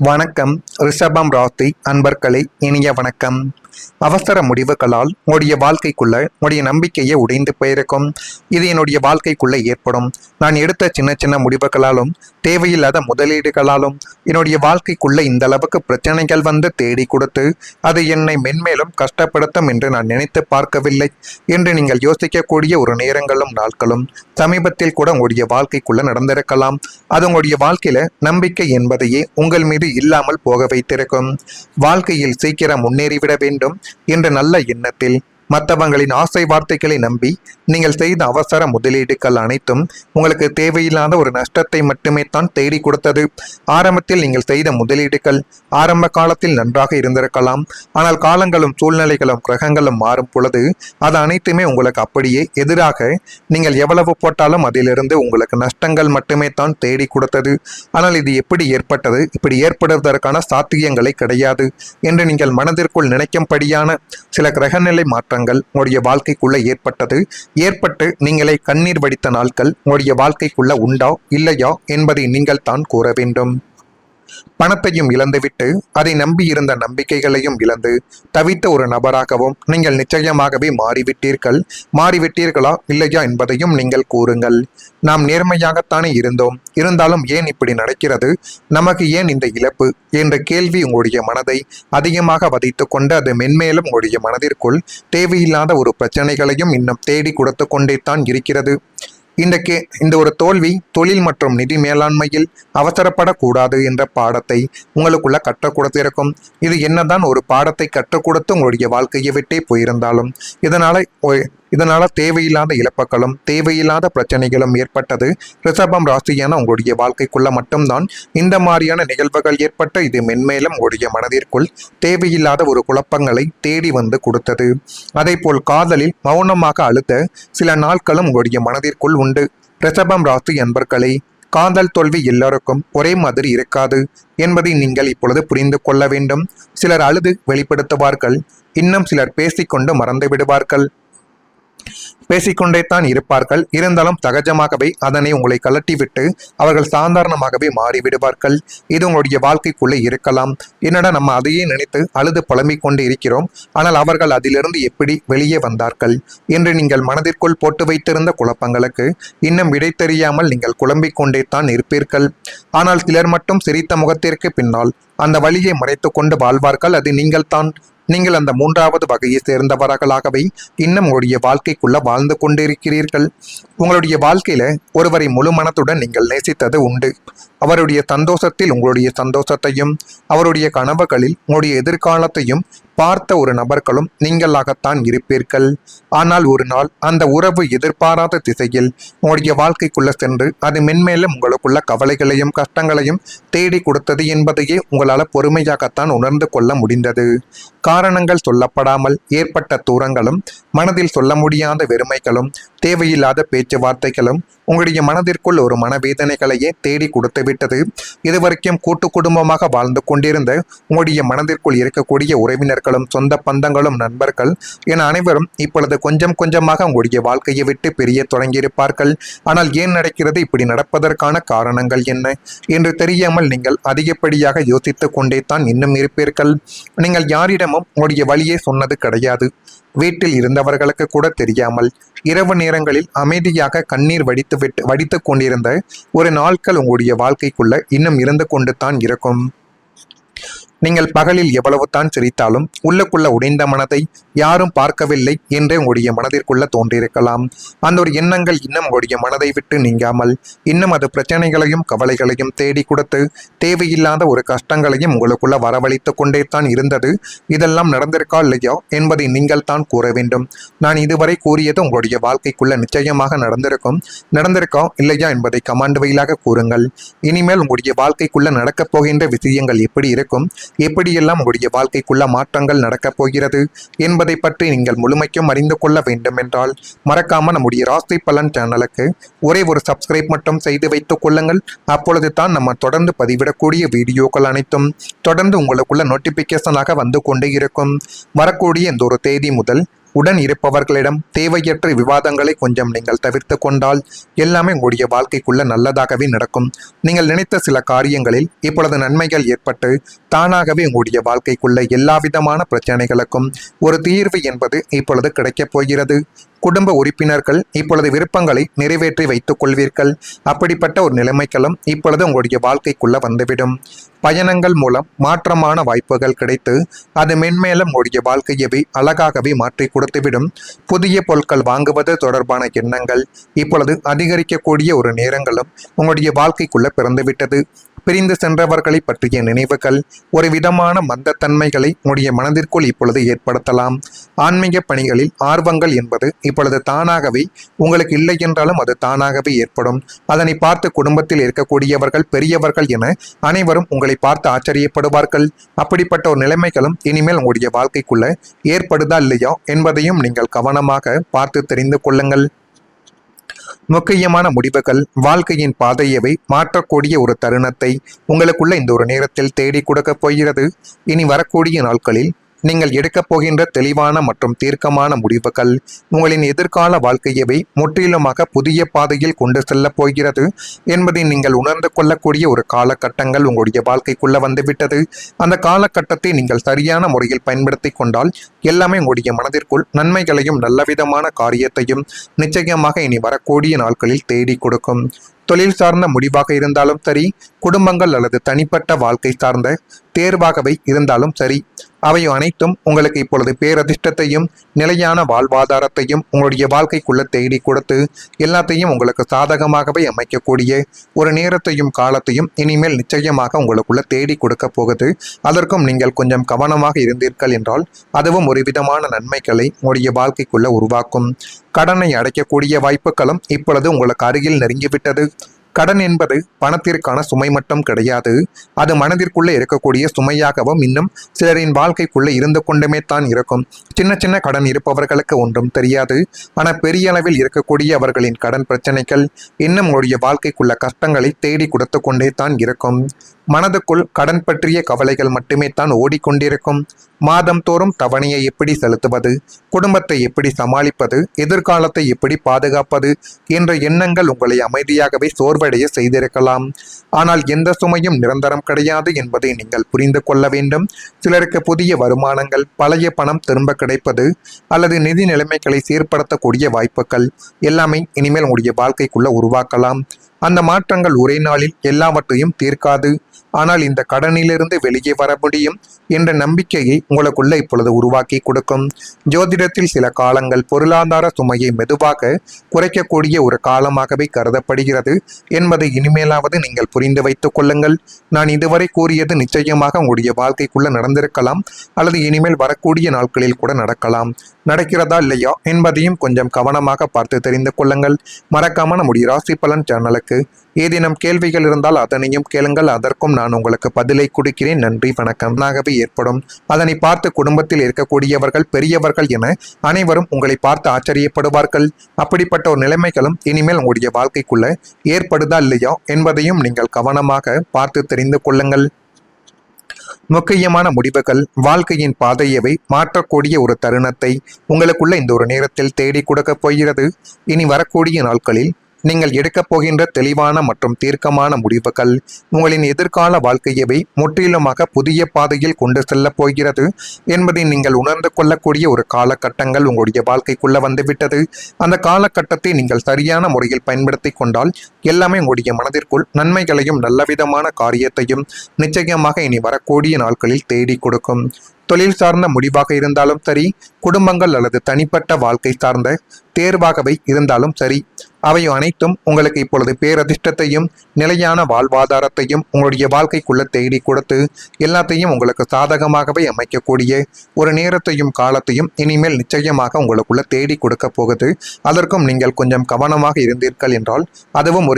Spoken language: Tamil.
வணக்கம். ரிஷபம் ராசி அன்பர்களே, இனிய வணக்கம். அவசர முடிவுகளால் உங்களுடைய வாழ்க்கைக்குள்ள உங்களுடைய நம்பிக்கையை உடைந்து போயிருக்கும். இது என்னுடைய வாழ்க்கைக்குள்ள ஏற்படும். நான் எடுத்த சின்ன சின்ன முடிவுகளாலும் தேவையில்லாத முதலீடுகளாலும் என்னுடைய வாழ்க்கைக்குள்ள இந்த அளவுக்கு பிரச்சனைகள் வந்து தேடி கொடுத்து அது என்னை மென்மேலும் கஷ்டப்படுத்தும் என்று நான் நினைத்து பார்க்கவில்லை என்று நீங்கள் யோசிக்கக்கூடிய ஒரு நேரங்களும் நாட்களும் சமீபத்தில் கூட உங்களுடைய வாழ்க்கைக்குள்ள நடந்திருக்கலாம். அது உங்களுடைய வாழ்க்கையில நம்பிக்கை என்பதையே உங்கள் மீது இல்லாமல் போக வைத்திருக்கும். வாழ்க்கையில் சீக்கிரம் முன்னேறிவிட வேண்டும் என்ற நல்ல எண்ணத்தில் மற்றவங்களின் ஆசை வார்த்தைகளை நம்பி நீங்கள் செய்த அவசர முதலீடுகள் அனைத்தும் உங்களுக்கு தேவையில்லாத ஒரு நஷ்டத்தை மட்டுமே தான் தேடி கொடுத்தது. ஆரம்பத்தில் நீங்கள் செய்த முதலீடுகள் ஆரம்ப காலத்தில் நன்றாக இருந்திருக்கலாம். ஆனால் காலங்களும் சூழ்நிலைகளும் கிரகங்களும் மாறும் பொழுது அது அனைத்துமே உங்களுக்கு அப்படியே எதிராக நீங்கள் எவ்வளவு போட்டாலும் அதிலிருந்து உங்களுக்கு நஷ்டங்கள் மட்டுமே தான் தேடி கொடுத்தது. ஆனால் இது எப்படி ஏற்பட்டது, இப்படி ஏற்படுவதற்கான சாத்தியங்களே கிடையாது என்று நீங்கள் மனதிற்குள் நினைக்கும்படியான சில கிரகநிலை மாற்றங்கள் உங்களுடைய வாழ்க்கைக்குள்ள ஏற்பட்டு நீங்களே கண்ணீர் வடித்த நாட்கள் உங்களுடைய வாழ்க்கைக்குள்ள உண்டா இல்லையா என்பதை நீங்கள் தான் கூற வேண்டும். பணத்தையும் இழந்துவிட்டு அதை நம்பி இருந்த நம்பிக்கைகளையும் இழந்து தவித்த ஒரு நபராகவும் நீங்கள் நிச்சயமாகவே மாறிவிட்டீர்களா இல்லையா என்பதையும் நீங்கள் கூறுங்கள். நாம் நேர்மையாகத்தானே இருந்தாலும் ஏன் இப்படி நடக்கிறது, நமக்கு ஏன் இந்த இழப்பு என்ற கேள்வி உங்களுடைய மனதை அதிகமாக வதைத்து கொண்டு அது மென்மேலும் உங்களுடைய மனதிற்குள் தேவையில்லாத ஒரு பிரச்சனைகளையும் இன்னும் தேடி கொடுத்து கொண்டே தான் இருக்கிறது. இந்த ஒரு தோல்வி தொழில் மற்றும் நிதி மேலாண்மையில் அவசரப்படக்கூடாது என்ற பாடத்தை உங்களுக்குள்ள கற்றுக் கொடுத்திருக்கும். இது என்னதான் ஒரு பாடத்தை கற்றுக் கொடுத்து உங்களுடைய வாழ்க்கையை விட்டே போயிருந்தாலும் இதனால தேவையில்லாத இழப்புகளும் தேவையில்லாத பிரச்சனைகளும் ஏற்பட்டது. ரிஷபம் ராசியான உங்களுடைய வாழ்க்கைக்குள்ள மட்டும்தான் இந்த மாதிரியான நிகழ்வுகள் ஏற்பட்டு இது மென்மேலும் உங்களுடைய மனதிற்குள் தேவையில்லாத ஒரு குழப்பங்களை தேடி வந்து கொடுத்தது. அதே போல் காதலில் மௌனமாக அழுத்த சில நாட்களும் உங்களுடைய மனதிற்குள் உண்டு. ரிஷபம் ராசி என்பர்களே, காதல் தோல்வி எல்லாருக்கும் ஒரே மாதிரி இருக்காது என்பதை நீங்கள் இப்பொழுது புரிந்து கொள்ள வேண்டும். சிலர் அழுது வெளிப்படுத்துவார்கள், இன்னும் சிலர் பேசிக்கொண்டு மறந்து விடுவார்கள். பேசிக்கொண்டே தான் இருப்பார்கள். இருந்தாலும் சகஜமாகவே அதனை உங்களை கலட்டிவிட்டு அவர்கள் சாதாரணமாகவே மாறிவிடுவார்கள். இது உங்களுடைய வாழ்க்கைக்குள்ளே இருக்கலாம். என்னடா நம்ம அதையே நினைத்து அழுது புலம்பிக் கொண்டு இருக்கிறோம், ஆனால் அவர்கள் அதிலிருந்து எப்படி வெளியே வந்தார்கள் என்று நீங்கள் மனதிற்குள் போட்டு வைத்திருந்த குழப்பங்களுக்கு இன்னும் விடை தெரியாமல் நீங்கள் குழம்பிக் கொண்டே தான் இருப்பீர்கள். ஆனால் சிலர் மட்டும் சிரித்த முகத்திற்கு பின்னால் அந்த வழியை மறைத்து கொண்டு வாழ்வார்கள். அது நீங்கள் அந்த மூன்றாவது வகையை சேர்ந்தவர்களாகவே இன்னும் உங்களுடைய வாழ்க்கைக்குள்ள வாழ்ந்து கொண்டிருக்கிறீர்கள். உங்களுடைய வாழ்க்கையில ஒருவரை முழு மனத்துடன் நீங்கள் நேசித்தது உண்டு. அவருடைய சந்தோஷத்தில் உங்களுடைய சந்தோஷத்தையும் அவருடைய கனவுகளில் உங்களுடைய எதிர்காலத்தையும் பார்த்த ஒரு நபர்களும் நீங்களாகத்தான் இருப்பீர்கள். ஆனால் ஒரு நாள் அந்த உறவு எதிர்பாராத திசையில் உங்களுடைய வாழ்க்கைக்குள்ள சென்று அது மென்மேலும் உங்களுக்குள்ள கவலைகளையும் கஷ்டங்களையும் தேடி கொடுத்தது என்பதையே உங்களால் பொறுமையாகத்தான் உணர்ந்து கொள்ள முடிந்தது. காரணங்கள் சொல்லப்படாமல் ஏற்பட்ட தூரங்களும் மனதில் சொல்ல முடியாத வெறுமைகளும் தேவையில்லாத பேச்சுவார்த்தைகளும் உங்களுடைய மனதிற்குள் ஒரு மனவேதனைகளையே தேடி கொடுத்து விட்டது. இதுவரைக்கும் கூட்டு குடும்பமாக வாழ்ந்து கொண்டிருந்த உங்களுடைய மனதிற்குள் இருக்கக்கூடிய உறவினர்களும் சொந்த பந்தங்களும் நண்பர்கள் என அனைவரும் இப்பொழுது கொஞ்சம் கொஞ்சமாக உங்களுடைய வாழ்க்கையை விட்டு பிரிய தொடங்கியிருப்பார்கள். ஆனால் ஏன் நடக்கிறது, இப்படி நடப்பதற்கான காரணங்கள் என்ன என்று தெரியாமல் நீங்கள் அதிகப்படியாக யோசித்து கொண்டே தான் இன்னும் இருப்பீர்கள். நீங்கள் யாரிடமும் உங்களுடைய வழியை சொன்னது கிடையாது. வீட்டில் இருந்தவர்களுக்கு கூட தெரியாமல் இரவு நேரங்களில் அமைதியாக கண்ணீர் வடித்து கொண்டிருந்த ஒரு நாட்கள் உங்களுடைய வாழ்க்கைக்குள்ள இன்னும் இருந்து கொண்டு தான் இருக்கும். நீங்கள் பகலில் எவ்வளவு தான் சிரித்தாலும் உள்ளுக்குள்ள உடைந்த மனதை யாரும் பார்க்கவில்லை என்றே உங்களுடைய மனதிற்குள்ள தோன்றியிருக்கலாம். அந்த ஒரு எண்ணங்கள் இன்னும் உங்களுடைய மனதை விட்டு நீங்காமல் இன்னும் அது பிரச்சனைகளையும் கவலைகளையும் தேடி கொடுத்து தேவையில்லாத ஒரு கஷ்டங்களையும் உங்களுக்குள்ள வரவழைத்து கொண்டே தான் இருந்தது. இதெல்லாம் நடந்திருக்கா இல்லையா என்பதை நீங்கள் தான் கூற வேண்டும். நான் இதுவரை கூறியது உங்களுடைய வாழ்க்கைக்குள்ள நிச்சயமாக நடந்திருக்கா இல்லையா என்பதை கமெண்ட் வழியாக கூறுங்கள். இனிமேல் உங்களுடைய வாழ்க்கைக்குள்ள நடக்கப் போகின்ற விஷயங்கள் எப்படி இருக்கும், எப்படியெல்லாம் உங்களுடைய வாழ்க்கைக்குள்ள மாற்றங்கள் நடக்கப் போகிறது என்பதை பற்றி நீங்கள் முழுமைக்கும் அறிந்து கொள்ள வேண்டும் என்றால் மறக்காம நம்முடைய ராசி பலன் சேனலுக்கு ஒரே ஒரு சப்ஸ்கிரைப் மட்டும் செய்து வைத்துக் கொள்ளுங்கள். அப்பொழுது தான் நம்ம தொடர்ந்து பதிவிடக்கூடிய வீடியோக்கள் அனைத்தும் தொடர்ந்து உங்களுக்குள்ள நோட்டிபிகேஷனாக வந்து கொண்டே இருக்கும். வரக்கூடிய இந்த ஒரு தேதி முதல் உடன் இருப்பவர்களிடம் தேவையற்ற விவாதங்களை கொஞ்சம் நீங்கள் தவிர்த்து கொண்டால் எல்லாமே உங்களுடைய வாழ்க்கைக்குள்ள நல்லதாகவே நடக்கும். நீங்கள் நினைத்த சில காரியங்களில் இப்பொழுது நன்மைகள் ஏற்பட்டு தானாகவே உங்களுடைய வாழ்க்கைக்குள்ள எல்லா விதமான பிரச்சனைகளுக்கும் ஒரு தீர்வு என்பது இப்பொழுது கிடைக்கப் போகிறது. குடும்ப உறுப்பினர்கள் இப்பொழுது விருப்பங்களை நிறைவேற்றி வைத்துக் கொள்வீர்கள். அப்படிப்பட்ட ஒரு நிலைமைகளும் இப்பொழுது உங்களுடைய வாழ்க்கைக்குள்ள வந்துவிடும். பயணங்கள் மூலம் மாற்றமான வாய்ப்புகள் கிடைத்து அது மென்மேலும் உங்களுடைய வாழ்க்கையவே அழகாகவே மாற்றி கொடுத்துவிடும். புதிய பொருட்கள் வாங்குவது தொடர்பான எண்ணங்கள் இப்பொழுது அதிகரிக்கக்கூடிய ஒரு நேரங்களும் உங்களுடைய வாழ்க்கைக்குள்ள பிறந்துவிட்டது. பிரிந்து சென்றவர்களை பற்றிய நினைவுகள் ஒரு விதமான மந்தத்தன்மைகளை உங்களுடைய மனதிற்குள் இப்பொழுது ஏற்படுத்தலாம். ஆன்மீக பணிகளில் ஆர்வங்கள் என்பது இப்பொழுது தானாகவே உங்களுக்கு இல்லை என்றாலும் அது தானாகவே ஏற்படும். அதனை பார்த்து குடும்பத்தில் இருக்கக்கூடியவர்கள் பெரியவர்கள் என அனைவரும் உங்களை பார்த்து ஆச்சரியப்படுவார்கள். அப்படிப்பட்ட ஒரு நிலைமைகளும் இனிமேல் உங்களுடைய வாழ்க்கைக்குள்ள ஏற்படுதா இல்லையா என்பதையும் நீங்கள் கவனமாக பார்த்து தெரிந்து கொள்ளுங்கள். முக்கியமான முடிவுகள் வாழ்க்கையின் பாதையவை மாற்றக்கூடிய ஒரு தருணத்தை உங்களுக்குள்ள இந்த ஒரு நேரத்தில் தேடி கொடுக்கப் போகிறது. இனி வரக்கூடிய நாட்களில் நீங்கள் எடுக்கப் போகின்ற தெளிவான மற்றும் தீர்க்கமான முடிவுகள் உங்களின் எதிர்கால வாழ்க்கையவை முற்றிலுமாக புதிய பாதையில் கொண்டு செல்லப் போகிறது என்பதை நீங்கள் உணர்ந்து கொள்ளக்கூடிய ஒரு காலகட்டங்கள் உங்களுடைய வாழ்க்கைக்குள்ள வந்துவிட்டது. அந்த காலகட்டத்தை நீங்கள் சரியான முறையில் பயன்படுத்தி கொண்டால் எல்லாமே உங்களுடைய மனதிற்குள் நன்மைகளையும் நல்லவிதமான காரியத்தையும் நிச்சயமாக இனி வரக்கூடிய நாட்களில் தேடி கொடுக்கும். தொழில் சார்ந்த முடிவாக இருந்தாலும் சரி, குடும்பங்கள் அல்லது தனிப்பட்ட வாழ்க்கை சார்ந்த தேர்வாகவே இருந்தாலும் சரி, அவை அனைத்தும் உங்களுக்கு இப்பொழுது பேரதிர்ஷ்டத்தையும் நிலையான வாழ்வாதாரத்தையும் உங்களுடைய வாழ்க்கைக்குள்ள தேடி கொடுத்து எல்லாத்தையும் உங்களுக்கு சாதகமாகவே அமைக்கக்கூடிய ஒரு நேரத்தையும் காலத்தையும் இனிமேல் நிச்சயமாக உங்களுக்குள்ள தேடி கொடுக்க போகுது. அதற்கும் நீங்கள் கொஞ்சம் கவனமாக இருந்தீர்கள் என்றால் அதுவும் ஒரு விதமான நன்மைகளை உங்களுடைய வாழ்க்கைக்குள்ள உருவாக்கும். கடனை அடைக்கக்கூடிய வாய்ப்புகளும் இப்பொழுது உங்களுக்கு அருகில் நெருங்கிவிட்டது. கடன் என்பது பணத்திற்கான சுமை மட்டும் கிடையாது. அது மனதிற்குள்ளே இருக்கக்கூடிய சுமையாகவும் இன்னும் சிலரின் வாழ்க்கைக்குள்ளே இருந்து கொண்டுமே தான் இருக்கும். சின்ன சின்ன கடன் இருப்பவர்களுக்கு ஒன்றும் தெரியாது. ஆனால் பெரிய அளவில் இருக்கக்கூடிய அவர்களின் கடன் பிரச்சனைகள் இன்னும் உங்களுடைய வாழ்க்கைக்குள்ள கஷ்டங்களை தேடி கொடுத்து கொண்டே தான் இருக்கும். மனதுக்குள் கடன் பற்றிய கவலைகள் மட்டுமே தான் ஓடிக்கொண்டிருக்கும். மாதம் தோறும் தவணையை எப்படி செலுத்துவது, குடும்பத்தை எப்படி சமாளிப்பது, எதிர்காலத்தை எப்படி பாதுகாப்பது என்ற எண்ணங்கள் உங்களை அமைதியாகவே சோர்வடைய செய்திருக்கலாம். ஆனால் எந்த சுமையும் நிரந்தரம் கிடையாது என்பதை நீங்கள் புரிந்து கொள்ள வேண்டும். சிலருக்கு புதிய வருமானங்கள், பழைய பணம் திரும்ப கிடைப்பது அல்லது நிதி நிலைமைகளை சீர்படுத்தக்கூடிய வாய்ப்புகள் எல்லாமே இனிமேல் உங்களுடைய வாழ்க்கைக்குள்ள உருவாக்கலாம். அந்த மாற்றங்கள் ஒரே நாளில் எல்லாவற்றையும் தீர்க்காது. ஆனால் இந்த கடனிலிருந்து வெளியே வர முடியும் என்ற நம்பிக்கையை உங்களுக்குள்ள இப்பொழுது உருவாக்கி கொடுக்கும். ஜோதிடத்தில் சில காலங்கள் பொருளாதார சுமையை மெதுவாக குறைக்கக்கூடிய ஒரு காலமாகவே கருதப்படுகிறது என்பதை இனிமேலாவது நீங்கள் புரிந்து வைத்துக் கொள்ளுங்கள். நான் இதுவரை கூறியது நிச்சயமாக உங்களுடைய வாழ்க்கைக்குள்ள நடந்திருக்கலாம் அல்லது இனிமேல் வரக்கூடிய நாட்களில் கூட நடக்கலாம். நடக்கிறதா இல்லையா என்பதையும் கொஞ்சம் கவனமாக பார்த்து தெரிந்து கொள்ளுங்கள். மறக்காம நம்முடைய ராசி பலன் சேனலுக்கு ஏதேனும் கேள்விகள் இருந்தால் அதனையும் கேளுங்கள். அதற்கும் நான் உங்களுக்கு பதிலை கொடுக்கிறேன். நன்றி, வணக்கம். நாகவே ஏற்படும். அதனை பார்த்து குடும்பத்தில் இருக்கக்கூடியவர்கள் பெரியவர்கள் என அனைவரும் உங்களை பார்த்து ஆச்சரியப்படுவார்கள். அப்படிப்பட்ட ஒரு நிலைமைகளும் இனிமேல் உங்களுடைய வாழ்க்கைக்குள்ள ஏற்படுதா இல்லையா என்பதையும் நீங்கள் கவனமாக பார்த்து தெரிந்து கொள்ளுங்கள். முக்கியமான முடிவுகள் வாழ்க்கையின் பாதையவை மாற்றக்கூடிய ஒரு தருணத்தை உங்களுக்குள்ள இந்த ஒரு நேரத்தில் தேடி கொடுக்கப் போகிறது. இனி வரக்கூடிய நாட்களில் நீங்கள் எடுக்கப் போகின்ற தெளிவான மற்றும் தீர்க்கமான முடிவுகள் உங்களின் எதிர்கால வாழ்க்கையவை முற்றிலுமாக புதிய பாதையில் கொண்டு செல்லப் போகிறது என்பதை நீங்கள் உணர்ந்து கொள்ளக்கூடிய ஒரு காலகட்டங்கள் உங்களுடைய வாழ்க்கைக்குள்ள வந்துவிட்டது. அந்த காலகட்டத்தை நீங்கள் சரியான முறையில் பயன்படுத்தி கொண்டால் எல்லாமே உங்களுடைய மனதிற்குள் நன்மைகளையும் நல்லவிதமான காரியத்தையும் நிச்சயமாக இனி வரக்கூடிய நாட்களில் தேடி கொடுக்கும். தொழில் சார்ந்த முடிவாக இருந்தாலும் சரி, குடும்பங்கள் அல்லது தனிப்பட்ட வாழ்க்கை சார்ந்த தேர்வாகவே இருந்தாலும் சரி, அவை அனைத்தும் உங்களுக்கு இப்பொழுது பேரதிர்ஷ்டத்தையும் நிலையான வாழ்வாதாரத்தையும் உங்களுடைய வாழ்க்கைக்குள்ள தேடி கொடுத்து எல்லாத்தையும் உங்களுக்கு சாதகமாகவே அமைக்கக்கூடிய ஒரு நேரத்தையும் காலத்தையும் இனிமேல் நிச்சயமாக உங்களுக்குள்ள தேடி கொடுக்க போகுது. அதற்கும் நீங்கள் கொஞ்சம் கவனமாக இருந்தீர்கள் என்றால் அதுவும் ஒரு